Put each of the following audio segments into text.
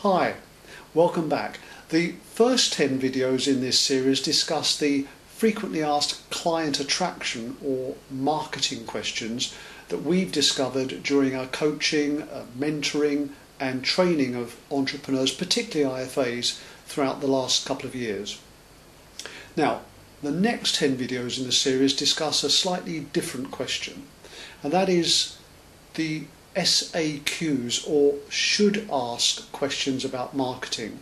Hi, welcome back. The first 10 videos in this series discuss the frequently asked client attraction or marketing questions that we've discovered during our coaching, mentoring and training of entrepreneurs, particularly IFAs, throughout the last couple of years. Now, the next 10 videos in the series discuss a slightly different question, and that is the SAQs, or should ask questions about marketing.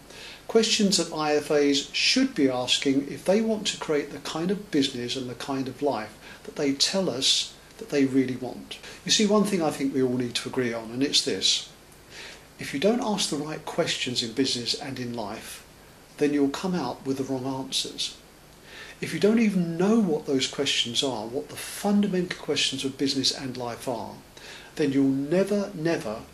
Questions that IFAs should be asking if they want to create the kind of business and the kind of life that they tell us that they really want. You see, one thing I think we all need to agree on, and it's this: if you don't ask the right questions in business and in life, then you'll come out with the wrong answers. If you don't even know what those questions are, what the fundamental questions of business and life are, then you'll never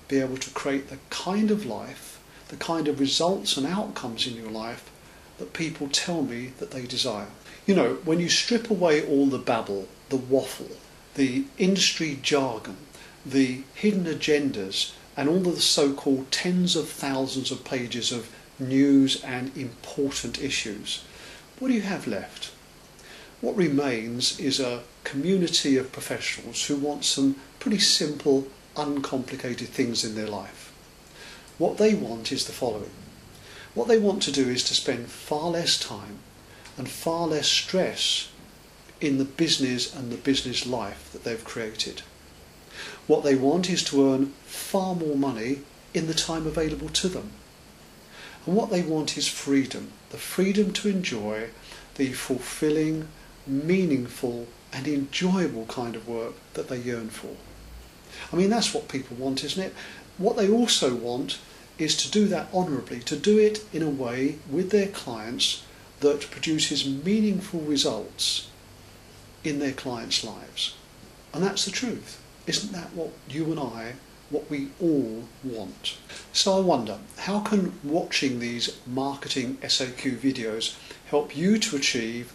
be able to create the kind of life, the kind of results and outcomes in your life that people tell me that they desire. You know, when you strip away all the babble, the waffle, the industry jargon, the hidden agendas, and all of the so-called tens of thousands of pages of news and important issues, what do you have left? What remains is a community of professionals who want some pretty simple, uncomplicated things in their life. What they want is the following. What they want to do is to spend far less time and far less stress in the business and the business life that they've created. What they want is to earn far more money in the time available to them. And what they want is freedom, the freedom to enjoy the fulfilling, meaningful and enjoyable kind of work that they yearn for. I mean, that's what people want, isn't it? What they also want is to do that honourably, to do it in a way with their clients that produces meaningful results in their clients' lives. And that's the truth. Isn't that what you and I, what we all want? So I wonder, how can watching these marketing SAQ videos help you to achieve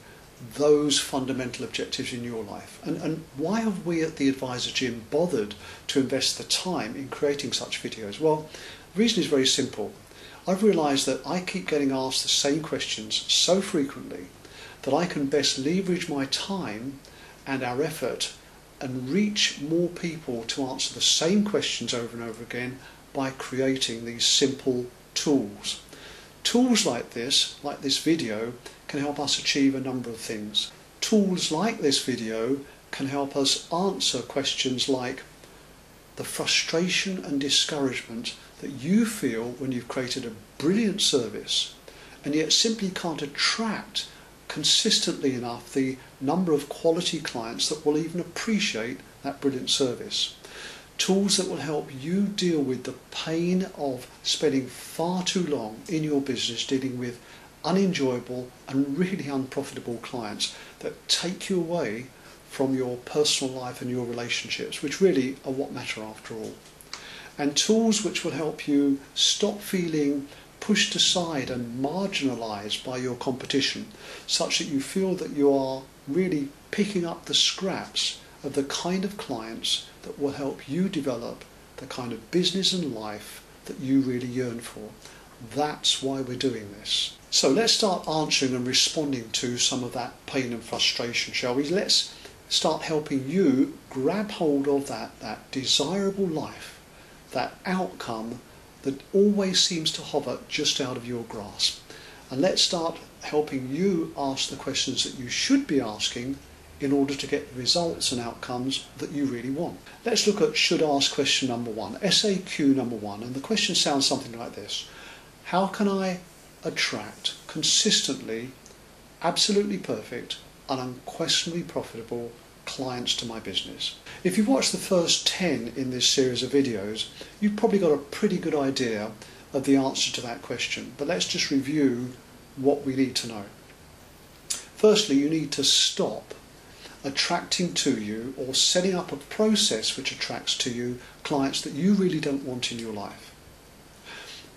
those fundamental objectives in your life? And why have we at the Advisor Gym bothered to invest the time in creating such videos? Well, the reason is very simple. I've realised that I keep getting asked the same questions so frequently that I can best leverage my time and our effort and reach more people to answer the same questions over and over again by creating these simple tools. Tools like this video, can help us achieve a number of things. Tools like this video can help us answer questions like the frustration and discouragement that you feel when you've created a brilliant service and yet simply can't attract consistently enough the number of quality clients that will even appreciate that brilliant service. Tools that will help you deal with the pain of spending far too long in your business dealing with unenjoyable and really unprofitable clients that take you away from your personal life and your relationships, which really are what matter after all. And tools which will help you stop feeling pushed aside and marginalised by your competition, such that you feel that you are really picking up the scraps of the kind of clients that will help you develop the kind of business and life that you really yearn for. That's why we're doing this. So let's start answering and responding to some of that pain and frustration, shall we? Let's start helping you grab hold of that desirable life, that outcome that always seems to hover just out of your grasp. And let's start helping you ask the questions that you should be asking in order to get the results and outcomes that you really want. Let's look at should ask question number one, SAQ number one, and the question sounds something like this. How can I attract consistently, absolutely perfect and unquestionably profitable clients to my business? If you've watched the first 10 in this series of videos, you've probably got a pretty good idea of the answer to that question, but let's just review what we need to know. Firstly, you need to stop attracting to you or setting up a process which attracts to you clients that you really don't want in your life.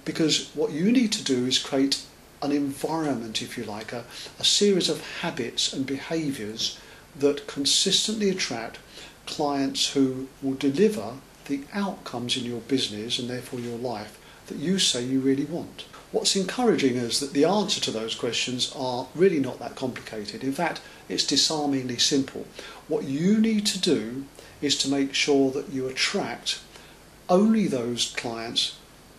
Because what you need to do is create an environment, if you like, a series of habits and behaviours that consistently attract clients who will deliver the outcomes in your business and therefore your life that you say you really want. What's encouraging is that the answer to those questions are really not that complicated. In fact, it's disarmingly simple. What you need to do is to make sure that you attract only those clients,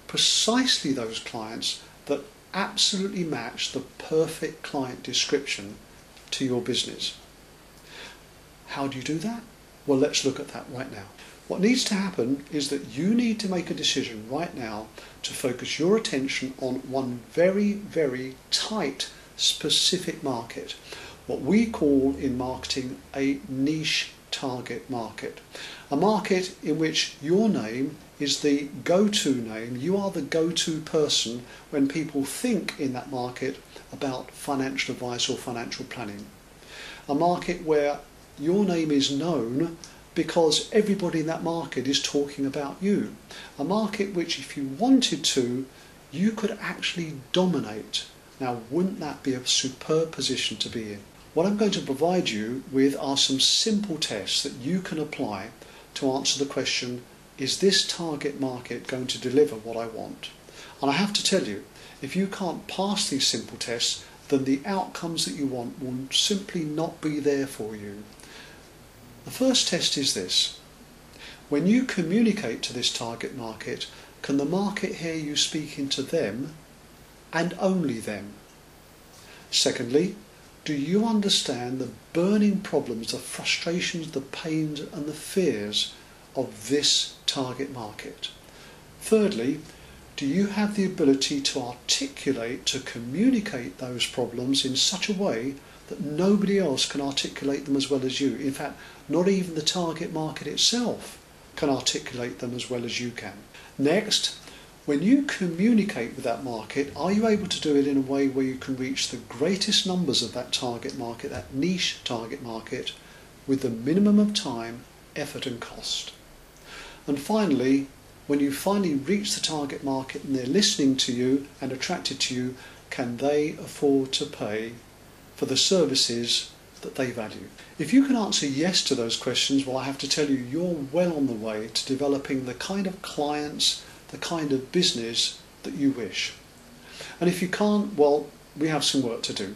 precisely those clients that absolutely match the perfect client description to your business. How do you do that? Well, let's look at that right now. What needs to happen is that you need to make a decision right now to focus your attention on one very, very tight, specific market. What we call in marketing a niche target market. A market in which your name is the go-to name. You are the go-to person when people think in that market about financial advice or financial planning. A market where your name is known because everybody in that market is talking about you. A market which, if you wanted to, you could actually dominate. Now, wouldn't that be a superb position to be in? What I'm going to provide you with are some simple tests that you can apply to answer the question, is this target market going to deliver what I want? And I have to tell you, if you can't pass these simple tests, then the outcomes that you want will simply not be there for you. The first test is this. When you communicate to this target market, can the market hear you speaking to them and only them? Secondly, do you understand the burning problems, the frustrations, the pains and the fears of this target market? Thirdly, do you have the ability to articulate, to communicate those problems in such a way that nobody else can articulate them as well as you? In fact, not even the target market itself can articulate them as well as you can. Next, when you communicate with that market, are you able to do it in a way where you can reach the greatest numbers of that target market, that niche target market, with the minimum of time, effort and cost? And finally, when you finally reach the target market and they're listening to you and attracted to you, can they afford to pay for the services that they value? If you can answer yes to those questions, well, I have to tell you, you're well on the way to developing the kind of clients, the kind of business that you wish. And if you can't, well, we have some work to do.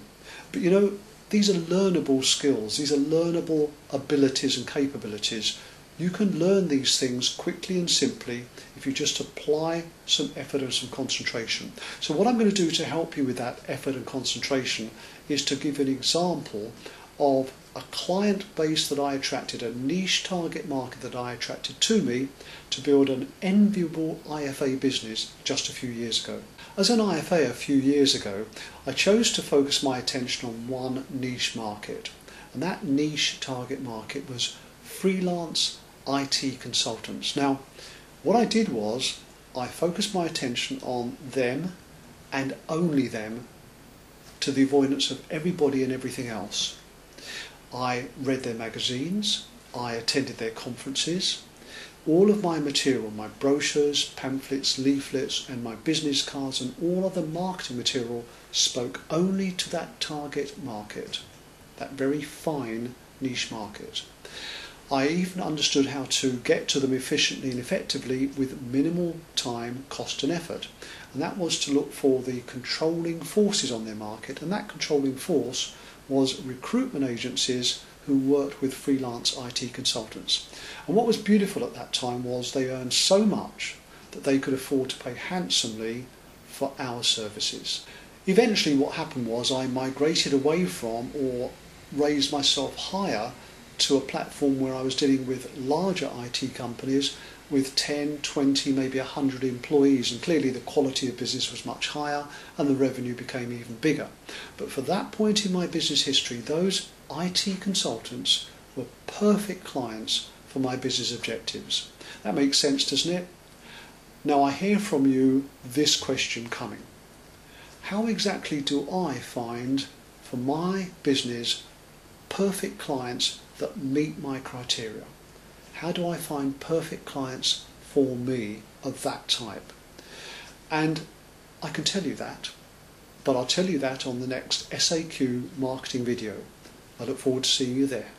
But you know, these are learnable skills, these are learnable abilities and capabilities. You can learn these things quickly and simply if you just apply some effort and some concentration. So what I'm going to do to help you with that effort and concentration is to give an example of a client base that I attracted, a niche target market that I attracted to me to build an enviable IFA business just a few years ago. As an IFA a few years ago, I chose to focus my attention on one niche market, and that niche target market was freelance IT consultants. Now, what I did was I focused my attention on them and only them, to the avoidance of everybody and everything else. I read their magazines, I attended their conferences. All of my material, my brochures, pamphlets, leaflets and my business cards and all other marketing material spoke only to that target market, that very fine niche market. I even understood how to get to them efficiently and effectively with minimal time, cost and effort. And that was to look for the controlling forces on their market, and that controlling force was recruitment agencies who worked with freelance IT consultants. And what was beautiful at that time was they earned so much that they could afford to pay handsomely for our services. Eventually what happened was I migrated away from, or raised myself higher, to a platform where I was dealing with larger IT companies with 10, 20, maybe 100 employees, and clearly the quality of business was much higher and the revenue became even bigger. But for that point in my business history, those IT consultants were perfect clients for my business objectives. That makes sense, doesn't it? Now I hear from you this question coming. How exactly do I find for my business perfect clients that meet my criteria? How do I find perfect clients for me of that type? And I can tell you that, but I'll tell you that on the next SAQ marketing video. I look forward to seeing you there.